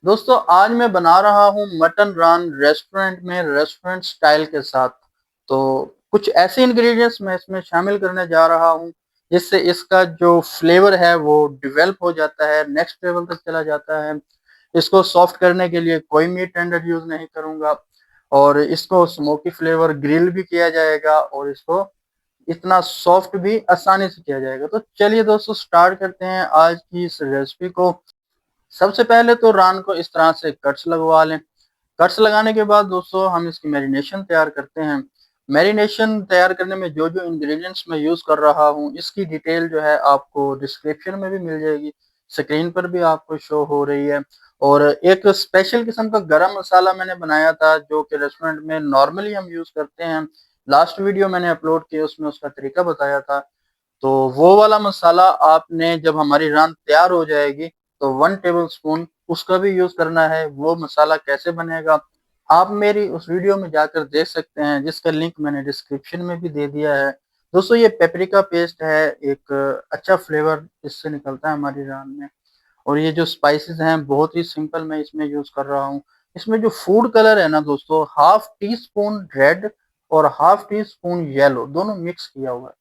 दोस्तों आज मैं बना रहा हूँ मटन रान रेस्टोरेंट में रेस्टोरेंट स्टाइल के साथ। तो कुछ ऐसे इंग्रेडिएंट्स मैं इसमें शामिल करने जा रहा हूँ जिससे इसका जो फ्लेवर है वो डेवलप हो जाता है, नेक्स्ट लेवल तक चला जाता है। इसको सॉफ्ट करने के लिए कोई मीट टेंडर यूज नहीं करूंगा और इसको स्मोकी फ्लेवर ग्रिल भी किया जाएगा और इसको इतना सॉफ्ट भी आसानी से किया जाएगा। तो चलिए दोस्तों स्टार्ट करते हैं आज की इस रेसिपी को। सबसे पहले तो रान को इस तरह से कट्स लगवा लें। कट्स लगाने के बाद दोस्तों हम इसकी मैरिनेशन तैयार करते हैं। मैरिनेशन तैयार करने में जो जो इंग्रेडिएंट्स मैं यूज कर रहा हूँ इसकी डिटेल जो है आपको डिस्क्रिप्शन में भी मिल जाएगी, स्क्रीन पर भी आपको शो हो रही है। और एक स्पेशल किस्म का गरम मसाला मैंने बनाया था जो कि रेस्टोरेंट में नॉर्मली हम यूज करते हैं। लास्ट वीडियो मैंने अपलोड किया, उसमें उसका तरीका बताया था। तो वो वाला मसाला आपने जब हमारी रान तैयार हो जाएगी तो 1 टेबल स्पून उसका भी यूज करना है। वो मसाला कैसे बनेगा आप मेरी उस वीडियो में जाकर देख सकते हैं, जिसका लिंक मैंने डिस्क्रिप्शन में भी दे दिया है। दोस्तों ये पेपरिका पेस्ट है, एक अच्छा फ्लेवर इससे निकलता है हमारी रान में। और ये जो स्पाइसेस हैं बहुत ही सिंपल मैं इसमें यूज कर रहा हूँ। इसमें जो फूड कलर है ना दोस्तों, ½ टी स्पून रेड और ½ टी स्पून येलो दोनों मिक्स किया हुआ है।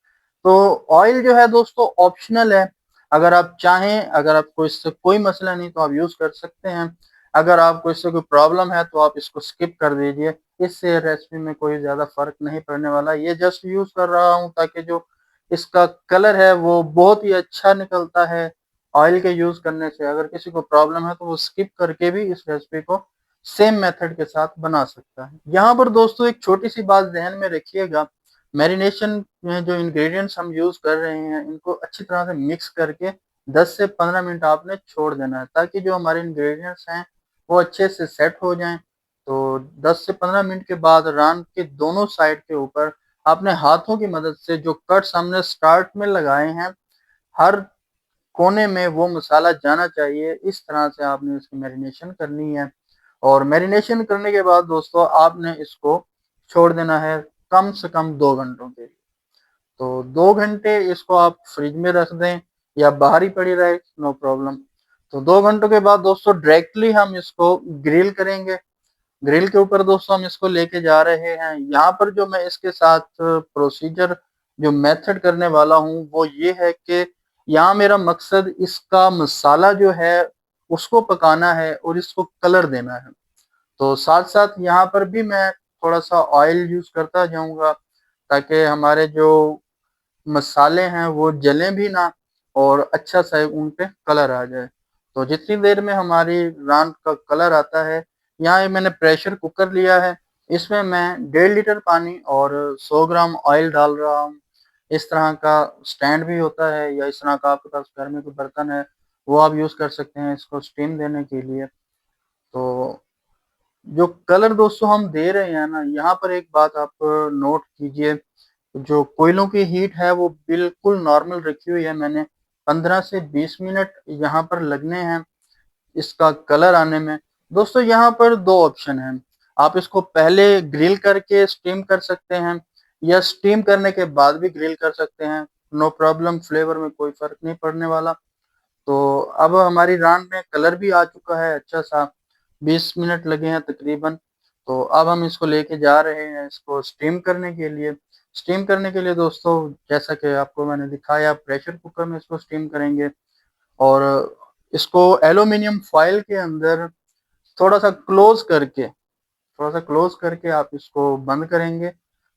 तो ऑयल जो है दोस्तों ऑप्शनल है, अगर आप चाहें, अगर आपको इससे कोई मसला नहीं तो आप यूज कर सकते हैं। अगर आपको इससे कोई प्रॉब्लम है तो आप इसको स्किप कर दीजिए, इससे रेसिपी में कोई ज्यादा फर्क नहीं पड़ने वाला। ये जस्ट यूज कर रहा हूँ ताकि जो इसका कलर है वो बहुत ही अच्छा निकलता है ऑयल के यूज करने से। अगर किसी को प्रॉब्लम है तो वो स्किप करके भी इस रेसिपी को सेम मेथड के साथ बना सकता है। यहाँ पर दोस्तों एक छोटी सी बात ध्यान में रखिएगा, मैरिनेशन में जो इंग्रेडिएंट्स हम यूज कर रहे हैं इनको अच्छी तरह से मिक्स करके 10 से 15 मिनट आपने छोड़ देना है ताकि जो हमारे इंग्रेडिएंट्स हैं वो अच्छे से सेट हो जाएं। तो 10 से 15 मिनट के बाद रान के दोनों साइड के ऊपर आपने हाथों की मदद से जो कट्स हमने स्टार्ट में लगाए हैं हर कोने में वो मसाला जाना चाहिए, इस तरह से आपने इसकी मैरिनेशन करनी है। और मैरिनेशन करने के बाद दोस्तों आपने इसको छोड़ देना है कम से कम 2 घंटों के लिए। तो 2 घंटे इसको आप फ्रिज में रख दें या बाहर ही पड़ी रहे, नो प्रॉब्लम। तो 2 घंटों के बाद दोस्तों डायरेक्टली हम इसको ग्रिल करेंगे। ग्रिल के ऊपर दोस्तों हम इसको लेके जा रहे हैं। यहाँ पर जो मैं इसके साथ प्रोसीजर जो मेथड करने वाला हूँ वो ये है कि यहाँ मेरा मकसद इसका मसाला जो है उसको पकाना है और इसको कलर देना है। तो साथ साथ यहाँ पर भी मैं थोड़ा सा ऑयल यूज करता जाऊंगा ताकि हमारे जो मसाले हैं वो जलें भी ना और अच्छा सा उन पे कलर आ जाए। तो जितनी देर में हमारी रान का कलर आता है, यहाँ मैंने प्रेशर कुकर लिया है, इसमें मैं 1.5 लीटर पानी और 100 ग्राम ऑयल डाल रहा हूँ। इस तरह का स्टैंड भी होता है या इस तरह का आपके पास घर में कोई बर्तन है वो आप यूज कर सकते हैं इसको स्टीम देने के लिए। तो जो कलर दोस्तों हम दे रहे हैं ना, यहाँ पर एक बात आप नोट कीजिए, जो कोयलों की हीट है वो बिल्कुल नॉर्मल रखी हुई है मैंने। 15 से 20 मिनट यहाँ पर लगने हैं इसका कलर आने में। दोस्तों यहाँ पर दो ऑप्शन हैं, आप इसको पहले ग्रिल करके स्टीम कर सकते हैं या स्टीम करने के बाद भी ग्रिल कर सकते हैं, नो प्रॉब्लम, फ्लेवर में कोई फर्क नहीं पड़ने वाला। तो अब हमारी रान में कलर भी आ चुका है अच्छा सा, 20 मिनट लगे हैं तकरीबन। तो अब हम इसको लेके जा रहे हैं इसको स्टीम करने के लिए। स्टीम करने के लिए दोस्तों जैसा कि आपको मैंने दिखाया प्रेशर कुकर में इसको स्टीम करेंगे और इसको एल्यूमिनियम फॉयल के अंदर थोड़ा सा क्लोज करके, आप इसको बंद करेंगे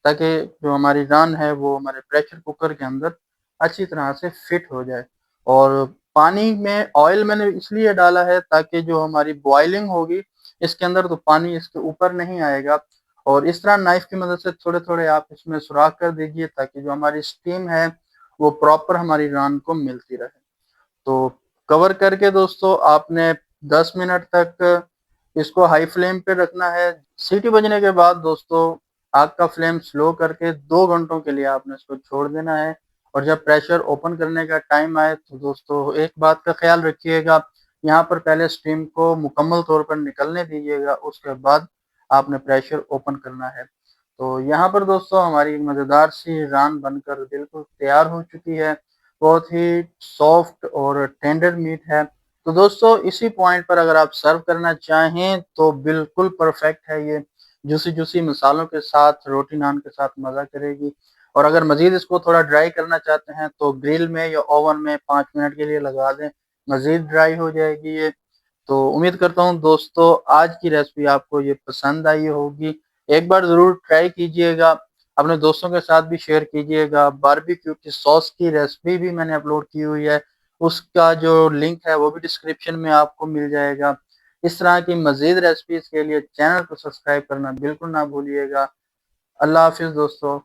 ताकि जो हमारी रान है वो हमारे प्रेशर कुकर के अंदर अच्छी तरह से फिट हो जाए। और पानी में ऑयल मैंने इसलिए डाला है ताकि जो हमारी बॉइलिंग होगी इसके अंदर तो पानी इसके ऊपर नहीं आएगा। और इस तरह नाइफ की मदद से थोड़े थोड़े आप इसमें सुराख कर दीजिए ताकि जो हमारी स्टीम है वो प्रॉपर हमारी रान को मिलती रहे। तो कवर करके दोस्तों आपने 10 मिनट तक इसको हाई फ्लेम पे रखना है। सीटी बजने के बाद दोस्तों आग का फ्लेम स्लो करके 2 घंटों के लिए आपने इसको छोड़ देना है। और जब प्रेशर ओपन करने का टाइम आए तो दोस्तों एक बात का ख्याल रखिएगा, यहाँ पर पहले स्टीम को मुकम्मल तौर पर निकलने दीजिएगा, उसके बाद आपने प्रेशर ओपन करना है। तो यहाँ पर दोस्तों हमारी मज़ेदार सी रान बनकर बिल्कुल तैयार हो चुकी है। बहुत ही सॉफ्ट और टेंडर मीट है। तो दोस्तों इसी पॉइंट पर अगर आप सर्व करना चाहें तो बिल्कुल परफेक्ट है ये। जूसी जूसी मसालों के साथ रोटी नान के साथ मज़ा करेगी। और अगर मज़ीद इसको थोड़ा ड्राई करना चाहते हैं तो ग्रिल में या ओवन में 5 मिनट के लिए लगा दें, मज़ीद ड्राई हो जाएगी ये। तो उम्मीद करता हूँ दोस्तों आज की रेसिपी आपको ये पसंद आई होगी। एक बार ज़रूर ट्राई कीजिएगा, अपने दोस्तों के साथ भी शेयर कीजिएगा। बारबेक्यू की सॉस की रेसिपी भी मैंने अपलोड की हुई है, उसका जो लिंक है वो भी डिस्क्रिप्शन में आपको मिल जाएगा। इस तरह की मज़ीद रेसिपीज़ के लिए चैनल को सब्सक्राइब करना बिल्कुल ना भूलिएगा। अल्लाह हाफ़िज़ दोस्तों।